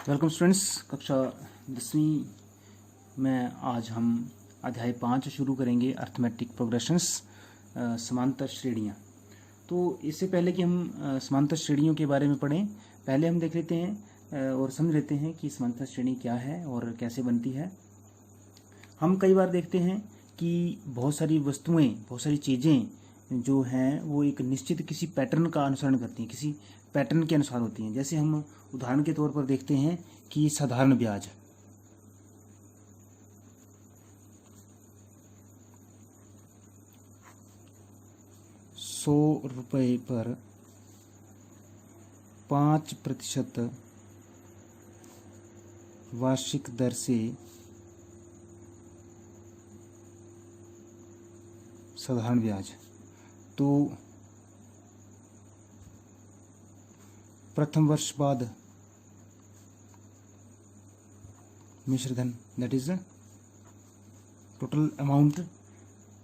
Welcome students. कक्षा 10वीं में आज हम अध्याय 5 शुरू करेंगे, अर्थमेटिक प्रोग्रेशंस, समांतर श्रेणियाँ। तो इससे पहले कि हम समांतर श्रेणियों के बारे में पढ़ें, पहले हम देख लेते हैं और समझ लेते हैं कि समांतर श्रेणी क्या है और कैसे बनती है। हम कई बार देखते हैं कि बहुत सारी वस्तुएं, बहुत सारी चीज़ें जो हैं वो एक निश्चित किसी पैटर्न का अनुसरण करती हैं, किसी पैटर्न के अनुसार होती हैं। जैसे हम उदाहरण के तौर पर देखते हैं कि साधारण ब्याज, ₹100 पर 5% वार्षिक दर से साधारण ब्याज। तो प्रथम वर्ष बाद मिश्रधन, that is total amount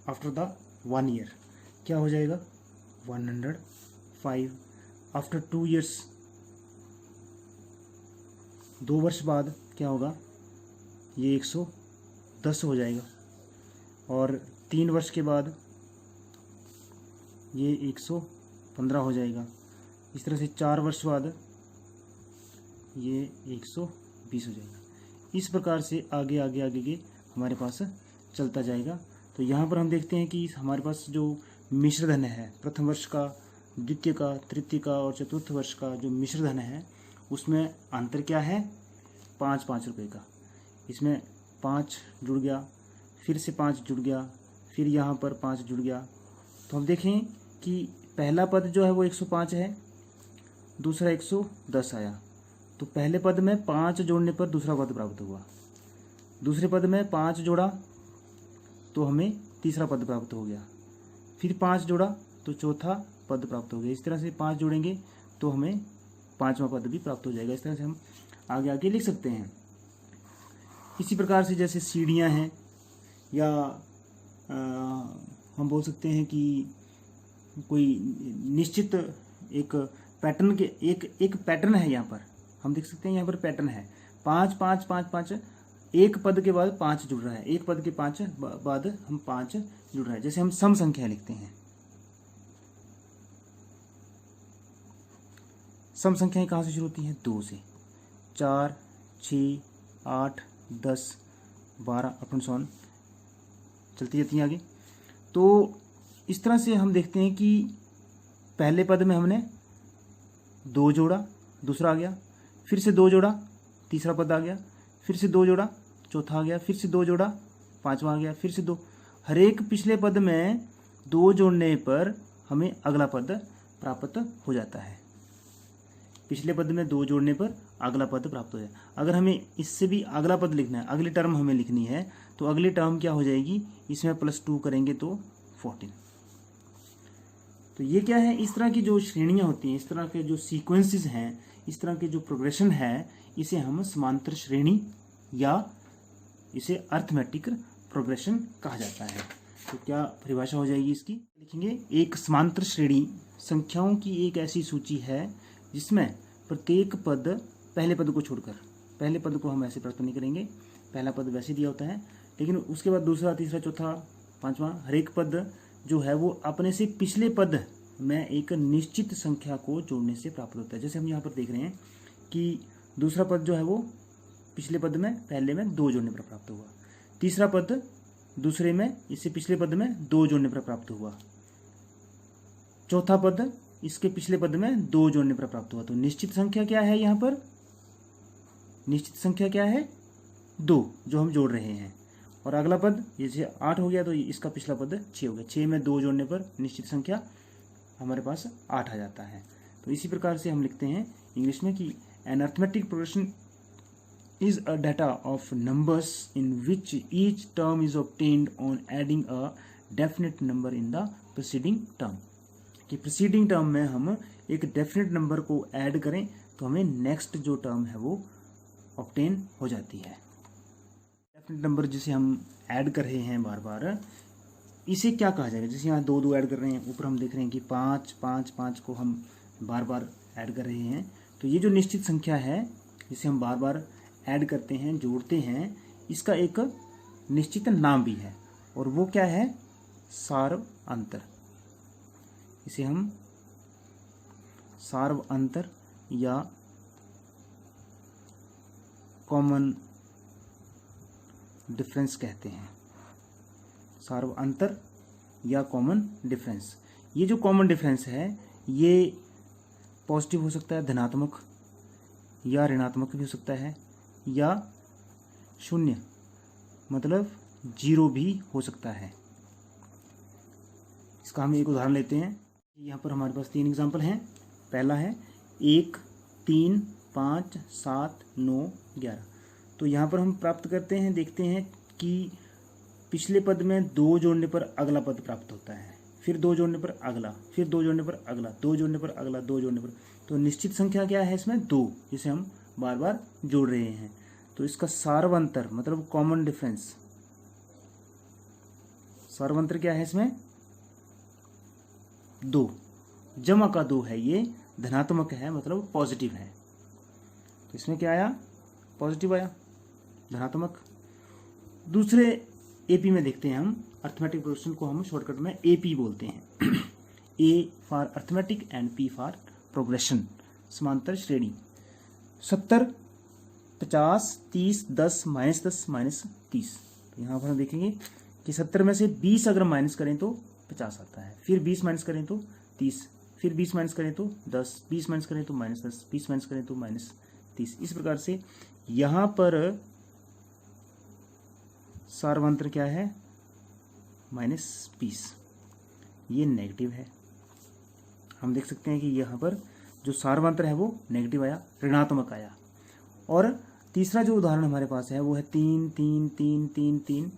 after the 1 year, क्या हो जाएगा 105। आफ्टर 2 ईयर्स, 2 वर्ष बाद क्या होगा, ये 110 हो जाएगा। और 3 वर्ष के बाद ये 115 हो जाएगा। इस तरह से 4 वर्ष बाद ये 120 हो जाएगा। इस प्रकार से आगे आगे आगे के हमारे पास चलता जाएगा। तो यहाँ पर हम देखते हैं कि हमारे पास जो मिश्रधन है, प्रथम वर्ष का, द्वितीय का, तृतीय का और चतुर्थ वर्ष का जो मिश्रधन है, उसमें अंतर क्या है, 5-5 रुपये का। इसमें 5 जुड़ गया, फिर से 5 जुड़ गया, फिर यहाँ पर 5 जुड़ गया। तो हम देखें कि पहला पद जो है वो 105 है, दूसरा 110 आया। तो पहले पद में 5 जोड़ने पर दूसरा पद प्राप्त हुआ, दूसरे पद में 5 जोड़ा तो हमें तीसरा पद प्राप्त हो गया, फिर 5 जोड़ा तो चौथा पद प्राप्त हो गया। इस तरह से 5 जोड़ेंगे तो हमें 5वां पद भी प्राप्त हो जाएगा। इस तरह से हम आगे आगे लिख सकते हैं। इसी प्रकार से जैसे सीढ़ियाँ हैं, या हम बोल सकते हैं कि कोई निश्चित एक पैटर्न के एक पैटर्न है। यहाँ पर हम देख सकते हैं, यहाँ पर पैटर्न है 5-5-5-5। एक पद के बाद 5 जुड़ रहा है, एक पद के 5 बाद हम 5 जुड़ रहा है। जैसे हम सम संख्या लिखते हैं, सम संख्याएं कहाँ से शुरू होती हैं, 2 से। 4, 6, 8, 10, 12 अपन सॉन चलती जाती हैं आगे। तो इस तरह से हम देखते हैं कि पहले पद में हमने 2 जोड़ा, दूसरा आ गया, फिर से 2 जोड़ा, तीसरा पद आ गया, फिर से 2 जोड़ा, चौथा आ गया, फिर से 2 जोड़ा, 5वां आ गया, फिर से 2। हर एक पिछले पद में 2 जोड़ने पर हमें अगला पद प्राप्त हो जाता है। पिछले पद में 2 जोड़ने पर अगला पद प्राप्त हो जाए। अगर हमें इससे भी अगला पद लिखना है, अगली टर्म हमें लिखनी है, तो अगली टर्म क्या हो जाएगी, इसमें +2 करेंगे तो 14। तो ये क्या है, इस तरह की जो श्रेणियाँ होती हैं, इस तरह के जो सीक्वेंसेस हैं, इस तरह के जो प्रोग्रेशन है, इसे हम समांतर श्रेणी या इसे अर्थमेटिक प्रोग्रेशन कहा जाता है। तो क्या परिभाषा हो जाएगी इसकी, लिखेंगे, एक समांतर श्रेणी संख्याओं की एक ऐसी सूची है जिसमें प्रत्येक पद, पहले पद को छोड़कर, पहले पद को हम ऐसे प्राप्त नहीं करेंगे, पहला पद वैसे दिया होता है, लेकिन उसके बाद दूसरा, तीसरा, चौथा, 5वां, हर एक पद जो है वो अपने से पिछले पद में एक निश्चित संख्या को जोड़ने से प्राप्त होता है। जैसे हम यहाँ पर देख रहे हैं कि दूसरा पद जो है वो पिछले पद में, पहले में 2 जोड़ने पर प्राप्त हुआ, तीसरा पद दूसरे में, इससे पिछले पद में 2 जोड़ने पर प्राप्त हुआ, चौथा पद इसके पिछले पद में 2 जोड़ने पर प्राप्त हुआ। तो निश्चित संख्या क्या है, यहाँ पर निश्चित संख्या क्या है, 2, जो हम जोड़ रहे हैं। और अगला पद जैसे 8 हो गया तो इसका पिछला पद 6 हो गया, 6 में 2 जोड़ने पर निश्चित संख्या हमारे पास 8 आ जाता है। तो इसी प्रकार से हम लिखते हैं इंग्लिश में कि an arithmetic progression is a data of numbers in which each term is obtained on adding a definite number in the preceding term. कि प्रीसीडिंग टर्म में हम एक डेफिनेट नंबर को ऐड करें तो हमें नेक्स्ट जो टर्म है वो ऑब्टेन हो जाती है। डेफिनेट नंबर जिसे हम ऐड कर रहे हैं बार बार, इसे क्या कहा जाएगा। जैसे यहाँ 2 2 ऐड कर रहे हैं, ऊपर हम देख रहे हैं कि 5 5 5 को हम बार बार ऐड कर रहे हैं, तो ये जो निश्चित संख्या है जिसे हम बार बार ऐड करते हैं, जोड़ते हैं, इसका एक निश्चित नाम भी है और वो क्या है? सार्व अंतर। इसे हम सार्व अंतर या कॉमन डिफरेंस कहते हैं। सार्व अंतर या कॉमन डिफरेंस। ये जो कॉमन डिफरेंस है ये पॉजिटिव हो सकता है, धनात्मक या ऋणात्मक भी हो सकता है, या शून्य मतलब 0 भी हो सकता है। इसका हम एक उदाहरण लेते हैं। यहाँ पर हमारे पास 3 एग्जाम्पल हैं। पहला है 1, 3, 5, 7, 9, 11। तो यहाँ पर हम प्राप्त करते हैं, देखते हैं कि पिछले पद में 2 जोड़ने पर अगला पद प्राप्त होता है, फिर 2 जोड़ने पर अगला, फिर 2 जोड़ने पर अगला, 2 जोड़ने पर अगला, 2 जोड़ने पर, तो निश्चित संख्या क्या है इसमें? 2, जिसे हम बार बार जोड़ रहे हैं। तो इसका सार्वंतर मतलब कॉमन डिफरेंस, सार्वंतर क्या है इसमें? 2, जमा का 2 है, ये धनात्मक है मतलब पॉजिटिव है। तो इसमें क्या आया? पॉजिटिव आया, धनात्मक। दूसरे एपी में देखते हैं हम, अर्थमेटिक प्रोग्रेशन को हम शॉर्टकट में एपी बोलते हैं। A for arithmetic and P for progression, समांतर श्रेणी। 70, 50, 30, 10, -10, -30। तो यहाँ पर हम देखेंगे कि 70 में से 20 अगर माइनस करें तो 50 आता है, फिर 20 माइनस करें तो 30, फिर 20 माइनस करें तो 10, 20 माइनस करें तो -10, 20 माइनस करें तो -30। इस प्रकार से यहाँ पर सार्वंतर क्या है? -20। ये नेगेटिव है। हम देख सकते हैं कि यहाँ पर जो सार्वंतर है वो नेगेटिव आया, ऋणात्मक आया। और तीसरा जो उदाहरण हमारे पास है वो है 3, 3, 3, 3, 3।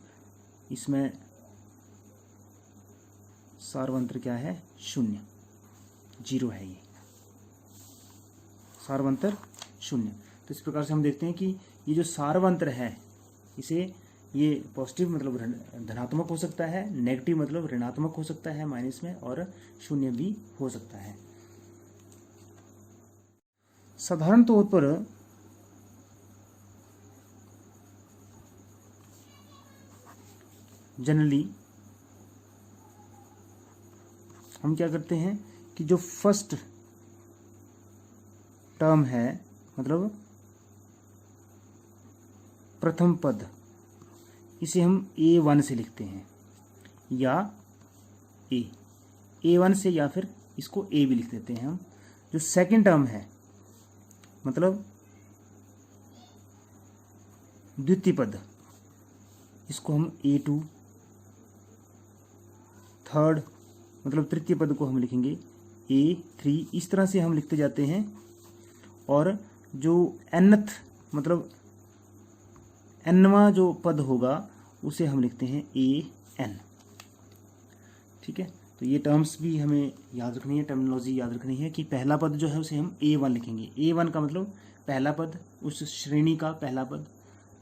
इसमें सार्वंतर क्या है? 0, 0 है, ये सार्वंतर 0। तो इस प्रकार से हम देखते हैं कि ये जो सार्वंतर है इसे ये पॉजिटिव मतलब धनात्मक हो सकता है, नेगेटिव मतलब ऋणात्मक हो सकता है माइनस में, और 0 भी हो सकता है। साधारण तौर पर जनरली हम क्या करते हैं कि जो फर्स्ट टर्म है मतलब प्रथम पद, इसे हम A1 से लिखते हैं, या A1 से, या फिर इसको A भी लिख देते हैं हम। जो सेकंड टर्म है मतलब द्वितीय पद, इसको हम A2, थर्ड मतलब तृतीय पद को हम लिखेंगे A3। इस तरह से हम लिखते जाते हैं। और जो nth मतलब nवां जो पद होगा उसे हम लिखते हैं AN। ठीक है, तो ये टर्म्स भी हमें याद रखनी है, टर्मिनोलॉजी याद रखनी है कि पहला पद जो है उसे हम A1 लिखेंगे। A1 का मतलब पहला पद, उस श्रेणी का पहला पद।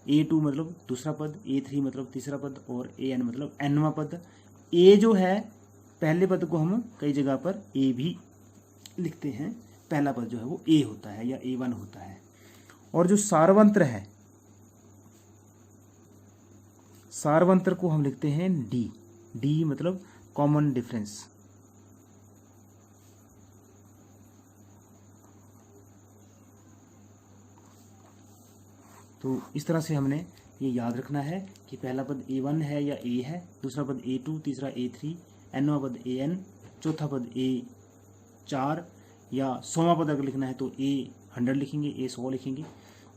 A2 मतलब दूसरा पद, A3 मतलब तीसरा पद, और AN मतलब nवां पद। A जो है पहले पद को हम कई जगह पर A भी लिखते हैं, पहला पद जो है वो A होता है या A1 होता है। और जो सार्वंत्र है, सार्वंत्र को हम लिखते हैं D मतलब कॉमन डिफरेंस। तो इस तरह से हमने ये याद रखना है कि पहला पद A1 है या A है, दूसरा पद A2, तीसरा A3, nवां पद AN, चौथा पद A4, या 100वां पद अगर लिखना है तो A100 लिखेंगे, A100 लिखेंगे।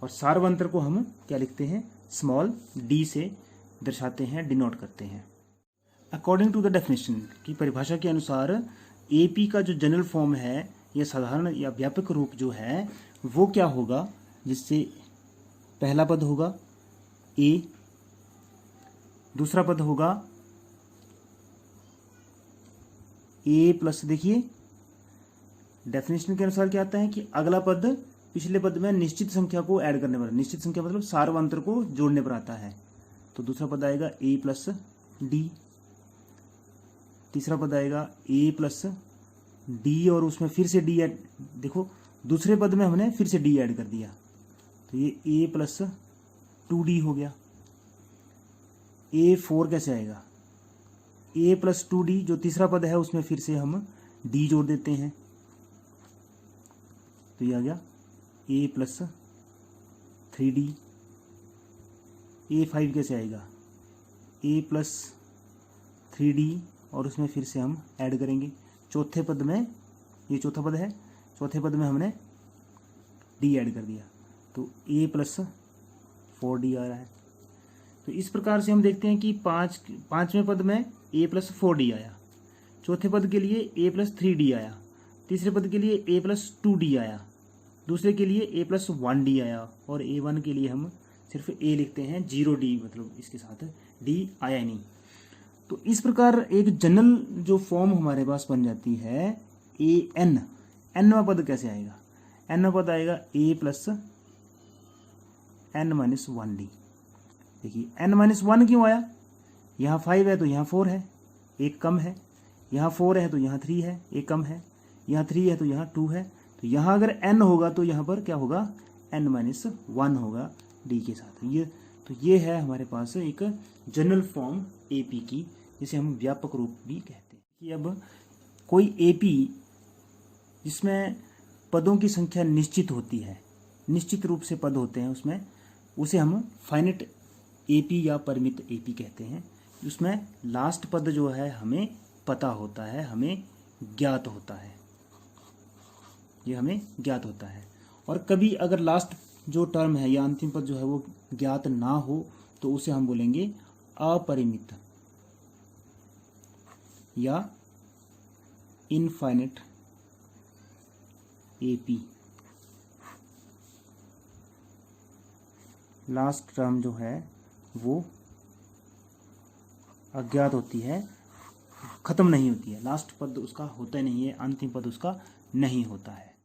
और सार्वंत्र को हम क्या लिखते हैं? स्मॉल d से दर्शाते हैं, डिनोट करते हैं। अकॉर्डिंग टू द डेफिनेशन की परिभाषा के अनुसार AP का जो जनरल फॉर्म है या साधारण या व्यापक रूप जो है वो क्या होगा? जिससे पहला पद होगा A, दूसरा पद होगा A प्लस, देखिए डेफिनेशन के अनुसार क्या आता है कि अगला पद पिछले पद में निश्चित संख्या को ऐड करने पर, निश्चित संख्या मतलब सार्वंतर को जोड़ने पर आता है। तो दूसरा पद आएगा A प्लस D, तीसरा पद आएगा A प्लस D, और उसमें फिर से D ऐड, देखो दूसरे पद में हमने फिर से D ऐड कर दिया, तो ये ए प्लस 2d हो गया। A4 कैसे आएगा, a प्लस 2d जो तीसरा पद है उसमें फिर से हम d जोड़ देते हैं, तो ये आ गया a प्लस 3d। A5 कैसे आएगा, a प्लस 3d और उसमें फिर से हम ऐड करेंगे चौथे पद में, ये चौथा पद है, चौथे पद में हमने d ऐड कर दिया, तो a प्लस 4d आ रहा है। तो इस प्रकार से हम देखते हैं कि पाँचवें पद में a प्लस 4d आया, चौथे पद के लिए a प्लस 3d आया, तीसरे पद के लिए a प्लस 2d आया, दूसरे के लिए a प्लस 1d आया, और A1 के लिए हम सिर्फ a लिखते हैं, 0d, मतलब इसके साथ d आया नहीं। तो इस प्रकार एक जनरल जो फॉर्म हमारे पास बन जाती है an। nवां पद कैसे आएगा, nवां पद आएगा a plus n minus 1d। देखिए n माइनस 1 क्यों आया, यहाँ 5 है तो यहाँ 4 है, एक कम है, यहाँ 4 है तो यहाँ 3 है, एक कम है, यहाँ 3 है तो यहाँ 2 है, तो यहाँ अगर n होगा तो यहाँ पर क्या होगा, n माइनस 1 होगा d के साथ। ये है हमारे पास एक जनरल फॉर्म AP की, जिसे हम व्यापक रूप भी कहते हैं। कि अब कोई AP जिसमें पदों की संख्या निश्चित होती है, निश्चित रूप से पद होते हैं उसमें, उसे हम फाइनेट AP या परिमित AP कहते हैं। उसमें लास्ट पद जो है हमें पता होता है, हमें ज्ञात होता है, ये हमें ज्ञात होता है। और कभी अगर लास्ट जो टर्म है या अंतिम पद जो है वो ज्ञात ना हो तो उसे हम बोलेंगे अपरिमित या इनफाइनेट AP। लास्ट टर्म जो है वो अज्ञात होती है, खत्म नहीं होती है, लास्ट पद उसका होता नहीं है, अंतिम पद उसका नहीं होता है।